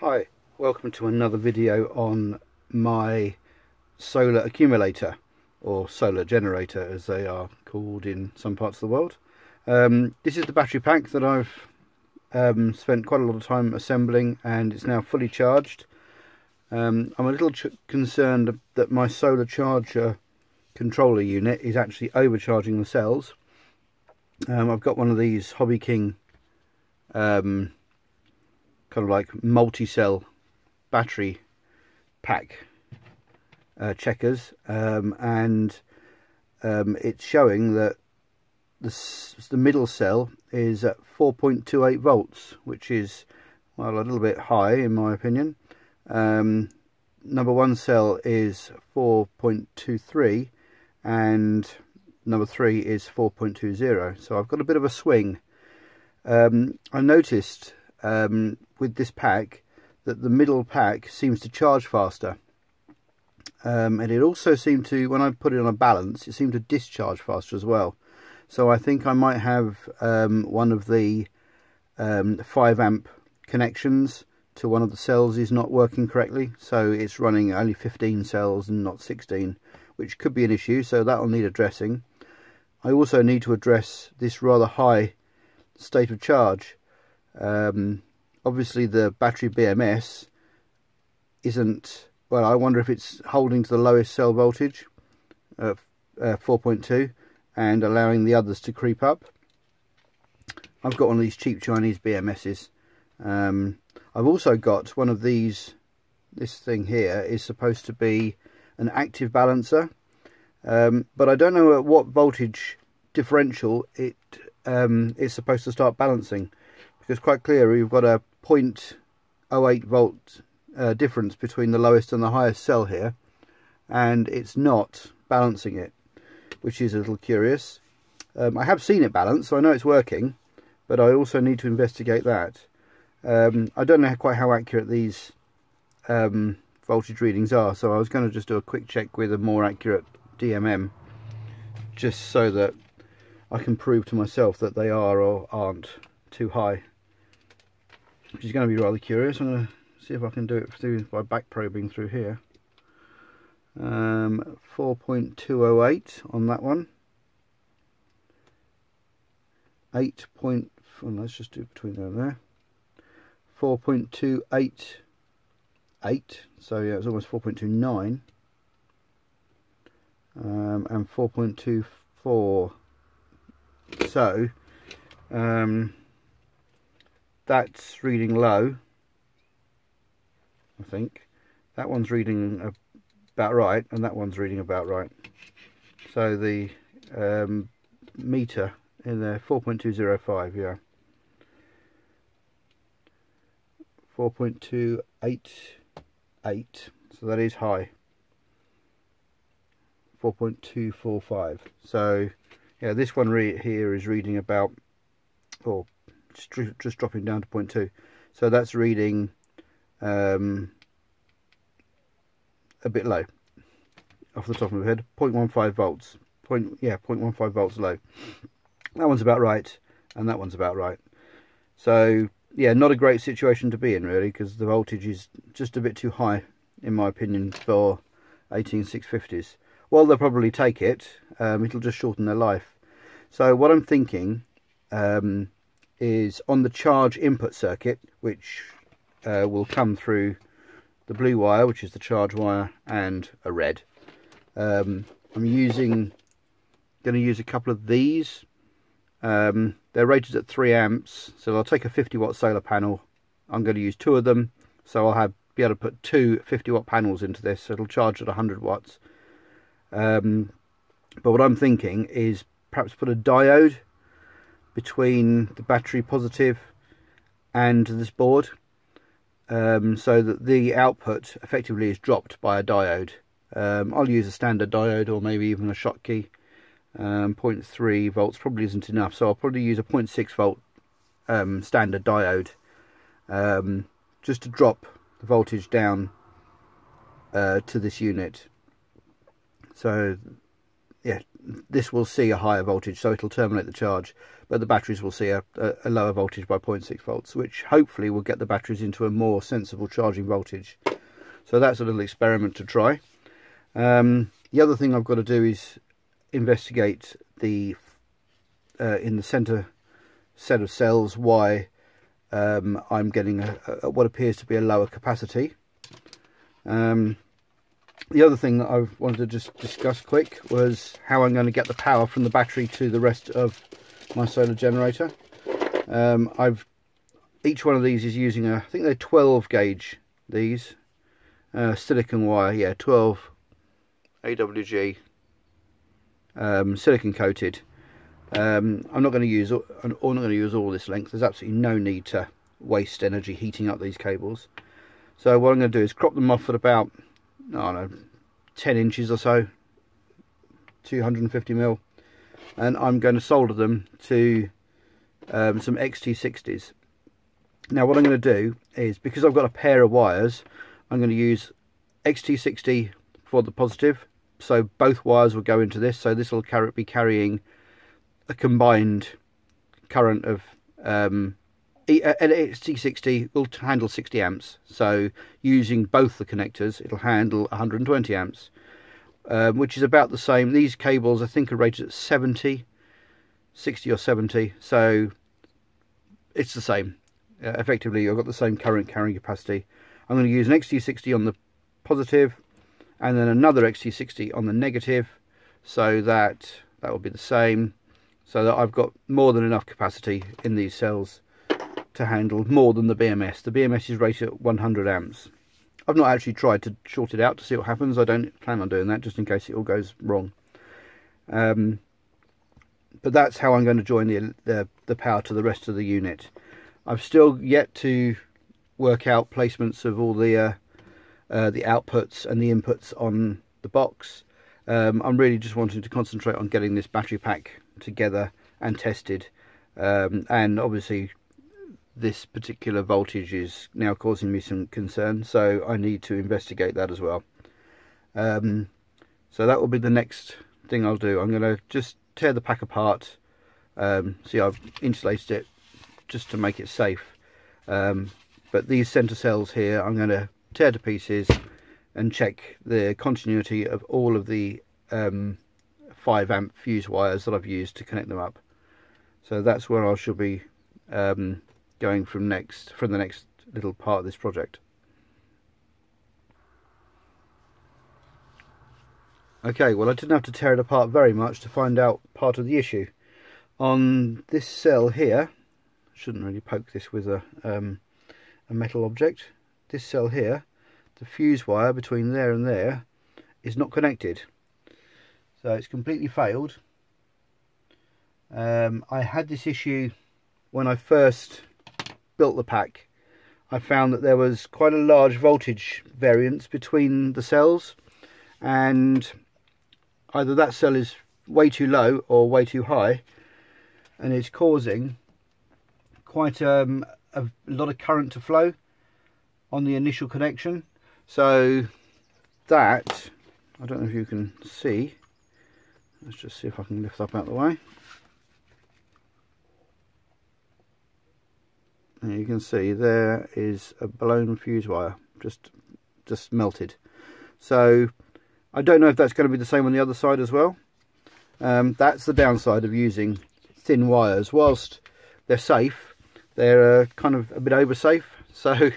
Hi, welcome to another video on my solar accumulator, or solar generator as they are called in some parts of the world. This is the battery pack that I've spent quite a lot of time assembling, and it's now fully charged. I'm a little concerned that my solar charger controller unit is actually overcharging the cells. I've got one of these Hobby King kind of like multi-cell battery pack checkers, and it's showing that the middle cell is at 4.28 volts, which is, well, a little bit high in my opinion. Number one cell is 4.23 and number 3 is 4.20, so I've got a bit of a swing. I noticed with this pack that the middle pack seems to charge faster, and it also seemed to, when I put it on a balance, it seemed to discharge faster as well. So I think I might have one of the 5 amp connections to one of the cells is not working correctly, so it's running only 15 cells and not 16, which could be an issue, so that'll need addressing. I also need to address this rather high state of charge. Obviously the battery BMS isn't, well, I wonder if it's holding to the lowest cell voltage of 4.2 and allowing the others to creep up. I've got one of these cheap Chinese BMSs. I've also got one of these. This thing here is supposed to be an active balancer, but I don't know at what voltage differential it is supposed to start balancing, because quite clearly we've got a 0.08 volt difference between the lowest and the highest cell here, and it's not balancing it, which is a little curious. I have seen it balance, so I know it's working, but I also need to investigate that. I don't know quite how accurate these voltage readings are, so I was going to just do a quick check with a more accurate DMM, just so that I can prove to myself that they are or aren't too high, which is going to be rather curious. I'm going to see if I can do it through by back probing through here. 4.208 on that one. 8. Let's just do between there and there. 4.288. So yeah, it's almost 4.29. And 4.24. So that's reading low, I think. That one's reading about right, and that one's reading about right. So the meter in there, 4.205, yeah. 4.288, so that is high. 4.245. So yeah, this one here is reading about, or just dropping down to 0.2, so that's reading a bit low off the top of my head. 0.15 volts, 0.15 volts low. That one's about right, and that one's about right. So yeah, not a great situation to be in really, because the voltage is just a bit too high in my opinion for 18650s. Well, they'll probably take it. It'll just shorten their life. So what I'm thinking is on the charge input circuit, which will come through the blue wire, which is the charge wire, and a red. I'm going to use a couple of these. They're rated at 3 amps, so I'll take a 50 watt solar panel. I'm going to use 2 of them, so I'll be able to put 2 50 watt panels into this, so it'll charge at 100 watts. But what I'm thinking is perhaps put a diode between the battery positive and this board, so that the output effectively is dropped by a diode. I'll use a standard diode, or maybe even a Schottky. 0.3 volts probably isn't enough, so I'll probably use a 0.6 volt standard diode, just to drop the voltage down to this unit. So yeah, this will see a higher voltage, so it'll terminate the charge, but the batteries will see a lower voltage by 0.6 volts, which hopefully will get the batteries into a more sensible charging voltage. So that's a little experiment to try. The other thing I've got to do is investigate the in the center set of cells why I'm getting what appears to be a lower capacity. The other thing that I wanted to just discuss quick was how I'm going to get the power from the battery to the rest of my solar generator. Each one of these is using I think they're 12 gauge, these silicon wire, yeah, 12 AWG, silicon coated. I'm not going to use all this length. There's absolutely no need to waste energy heating up these cables. So what I'm going to do is crop them off at about, I don't know, 10 inches or so, 250 mil, and I'm going to solder them to some XT60s. Now what I'm going to do is, because I've got a pair of wires, I'm going to use XT60 for the positive, so both wires will go into this, so this will be carrying a combined current of XT60 will handle 60 amps, so using both the connectors it'll handle 120 amps, which is about the same. These cables I think are rated at 60 or 70, so it's the same. Effectively I've got the same current carrying capacity. I'm going to use an XT60 on the positive and then another XT60 on the negative, so that will be the same, so that I've got more than enough capacity in these cells to handle more than the BMS. The BMS is rated at 100 amps. I've not actually tried to short it out to see what happens. I don't plan on doing that, just in case it all goes wrong. But that's how I'm going to join the power to the rest of the unit. I've still yet to work out placements of all the outputs and the inputs on the box. I'm really just wanting to concentrate on getting this battery pack together and tested, and obviously this particular voltage is now causing me some concern, so I need to investigate that as well. So that will be the next thing I'll do. I'm going to just tear the pack apart. See, I've insulated it just to make it safe, but these center cells here I'm going to tear to pieces and check the continuity of all of the 5 amp fuse wires that I've used to connect them up. So that's where I shall be going from the next little part of this project. Okay, well I didn't have to tear it apart very much to find out part of the issue. On this cell here, I shouldn't really poke this with a metal object. This cell here, the fuse wire between there and there is not connected, so it's completely failed. I had this issue when I first built the pack. I found that there was quite a large voltage variance between the cells, and either that cell is way too low or way too high, and it's causing quite a lot of current to flow on the initial connection. So that, I don't know if you can see, let's just see if I can lift up out of the way. And you can see there is a blown fuse wire, just melted. So I don't know if that's going to be the same on the other side as well. That's the downside of using thin wires. Whilst they're safe, they're kind of a bit over safe. So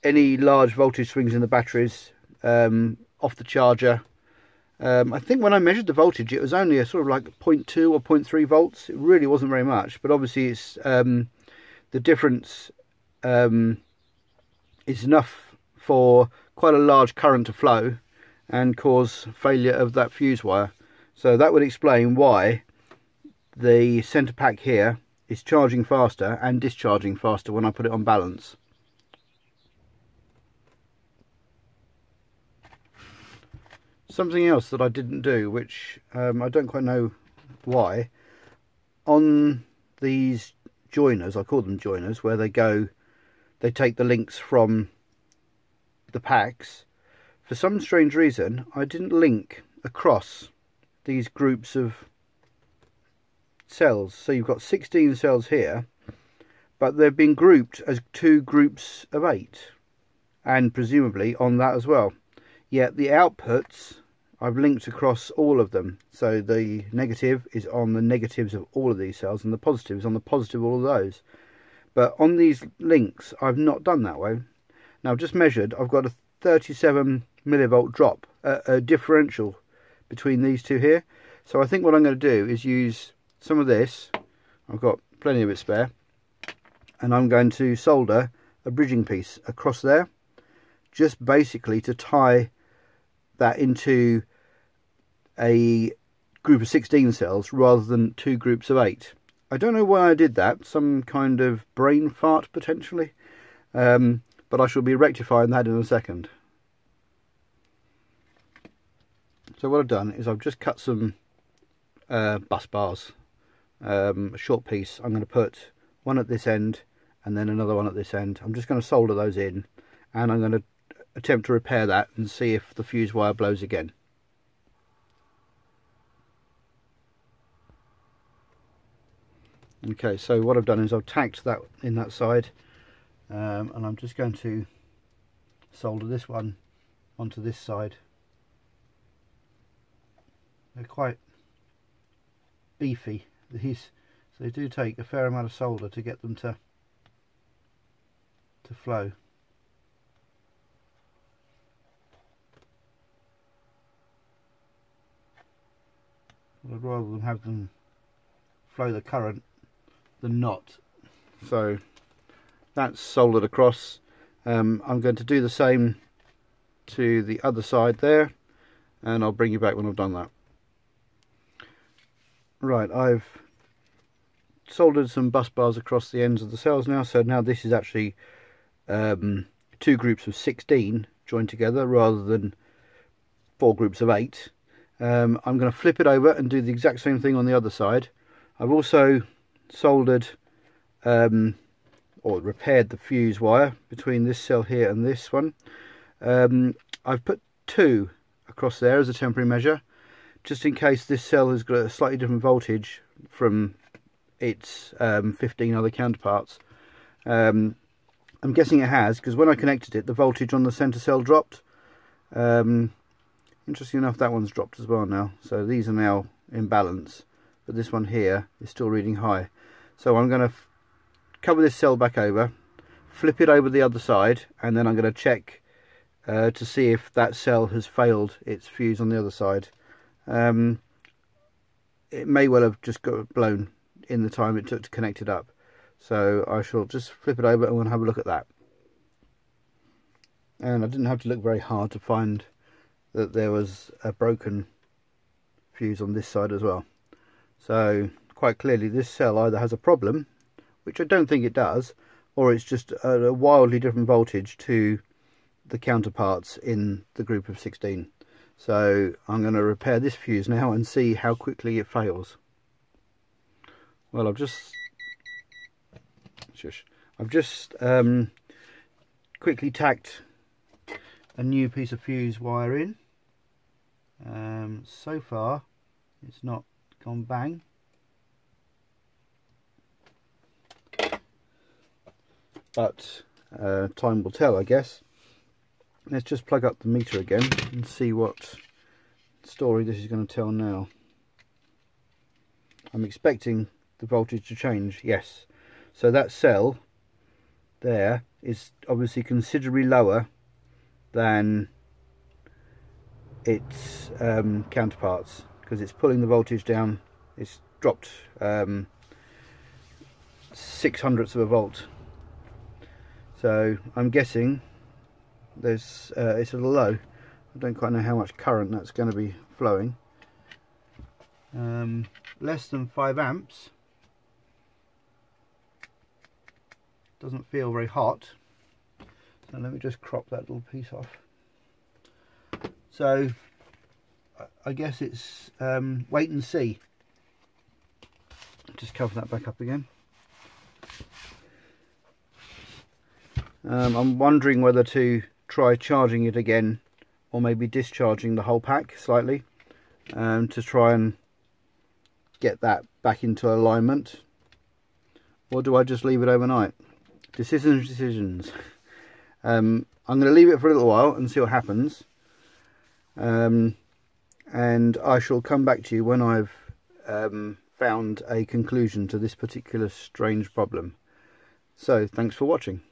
any large voltage swings in the batteries off the charger, I think when I measured the voltage it was only a sort of like 0.2 or 0.3 volts. It really wasn't very much, but obviously it's the difference is enough for quite a large current to flow and cause failure of that fuse wire. So that would explain why the center pack here is charging faster and discharging faster when I put it on balance. Something else that I didn't do, which I don't quite know why, on these joiners, I call them joiners, where they take the links from the packs, for some strange reason I didn't link across these groups of cells. So you've got 16 cells here, but they've been grouped as 2 groups of 8, and presumably on that as well. Yet the outputs I've linked across all of them, so the negative is on the negatives of all of these cells and the positive is on the positive of all of those. But on these links I've not done that way. Now I've just measured, I've got a 37 millivolt drop, a differential between these two here. So I think what I'm going to do is use some of this, I've got plenty of it spare, and I'm going to solder a bridging piece across there, just basically to tie that into a group of 16 cells rather than 2 groups of 8. I don't know why I did that, some kind of brain fart potentially, but I shall be rectifying that in a second. So what I've done is I've just cut some bus bars, a short piece. I'm going to put one at this end and then another one at this end. I'm just going to solder those in, and I'm going to attempt to repair that and see if the fuse wire blows again. Okay, so what I've done is I've tacked that in that side, and I'm just going to solder this one onto this side. They're quite beefy, these, so they do take a fair amount of solder to get them to flow. I'd rather have them flow the current than not. So that's soldered across. I'm going to do the same to the other side there, and I'll bring you back when I've done that. Right, I've soldered some bus bars across the ends of the cells now, so now this is actually 2 groups of 16 joined together rather than 4 groups of 8. I'm going to flip it over and do the exact same thing on the other side. I've also soldered or repaired the fuse wire between this cell here and this one. I've put 2 across there as a temporary measure, just in case this cell has got a slightly different voltage from its 15 other counterparts. I'm guessing it has, because when I connected it, the voltage on the centre cell dropped. Interesting enough, that one's dropped as well now, so these are now in balance, but this one here is still reading high. So I'm going to cover this cell back over, flip it over the other side, and then I'm going to check to see if that cell has failed its fuse on the other side. It may well have just got blown in the time it took to connect it up, so I shall just flip it over and we'll have a look at that. And I didn't have to look very hard to find that there was a broken fuse on this side as well. So quite clearly this cell either has a problem, which I don't think it does, or it's just a wildly different voltage to the counterparts in the group of 16. So I'm going to repair this fuse now and see how quickly it fails. Well, I've just quickly tacked a new piece of fuse wire in. So far it's not gone bang, but time will tell, I guess. Let's just plug up the meter again and see what story this is going to tell now. I'm expecting the voltage to change, yes. So that cell there is obviously considerably lower than its counterparts, because it's pulling the voltage down. It's dropped 0.06 of a volt. So I'm guessing there's it's a little low. I don't quite know how much current that's going to be flowing. Less than 5 amps. Doesn't feel very hot. So let me just crop that little piece off. So I guess it's wait and see. Just cover that back up again. I'm wondering whether to try charging it again, or maybe discharging the whole pack slightly. to try and get that back into alignment, or do I just leave it overnight? Decisions. I'm going to leave it for a little while and see what happens, and I shall come back to you when I've found a conclusion to this particular strange problem. So thanks for watching.